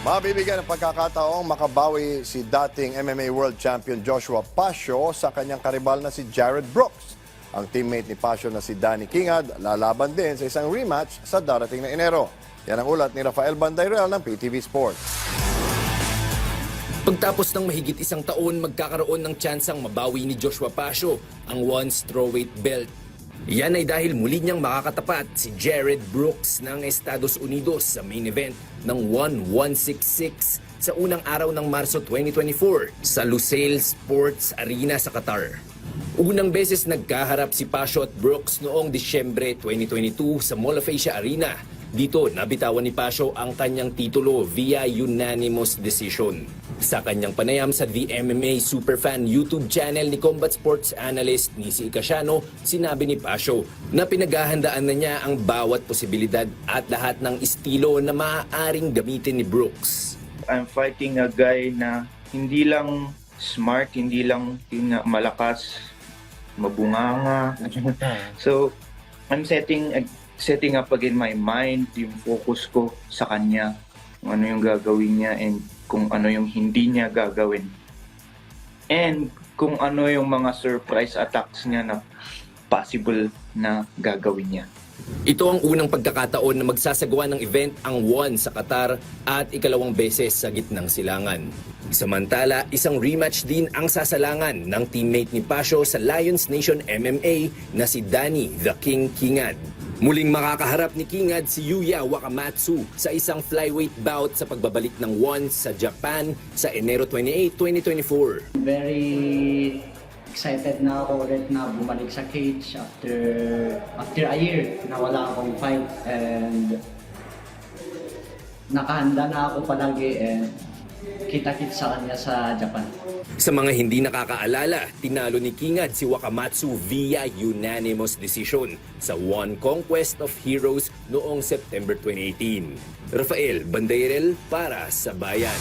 Mabibigyan ng pagkakataong makabawi si dating MMA World Champion Joshua Pasio sa kanyang karibal na si Jared Brooks. Ang teammate ni Pasio na si Danny Kingad lalaban din sa isang rematch sa darating na Enero. Yan ang ulat ni Rafael Bandayrel ng PTV Sports. Pagtapos ng mahigit isang taon, magkakaroon ng tsansang mabawi ni Joshua Pasio ang one strawweight belt. Yan ay dahil muli niyang makakatapat si Jared Brooks ng Estados Unidos sa main event ng 166 sa unang araw ng Marso 2024 sa Lusail Sports Arena sa Qatar. Unang beses nagkaharap si Pasio at Brooks noong Disyembre 2022 sa Mall of Asia Arena. Dito, nabitawan ni Pasio ang kanyang titulo via unanimous decision. Sa kanyang panayam sa The MMA Superfan YouTube channel ni Combat Sports Analyst Nisi Icasiano, sinabi ni Pasio na pinaghahandaan na niya ang bawat posibilidad at lahat ng estilo na maaaring gamitin ni Brooks. I'm fighting a guy na hindi lang smart, hindi lang malakas, mabunganga. So, I'm setting up again my mind, yung focus ko sa kanya, kung ano yung gagawin niya and kung ano yung hindi niya gagawin. And kung ano yung mga surprise attacks niya na possible na gagawin niya. Ito ang unang pagkakataon na magsasagawa ng event ang one sa Qatar at ikalawang beses sa gitnang silangan. Samantala, isang rematch din ang sasalangan ng teammate ni Pasio sa Lions Nation MMA na si Danny The King Kingad. Muling makakaharap ni Kingad si Yuya Wakamatsu sa isang flyweight bout sa pagbabalik ng one sa Japan sa Enero 28, 2024. Very excited na ako ulit na bumalik sa cage after a year na wala akong fight, and nakahanda na ako palagi and kita-kits sa kanya sa Japan. Sa mga hindi nakakaalala, tinalo ni Kingad si Wakamatsu via unanimous decision sa One Conquest of Heroes noong September 2018. Rafael Bandayrel para sa Bayan.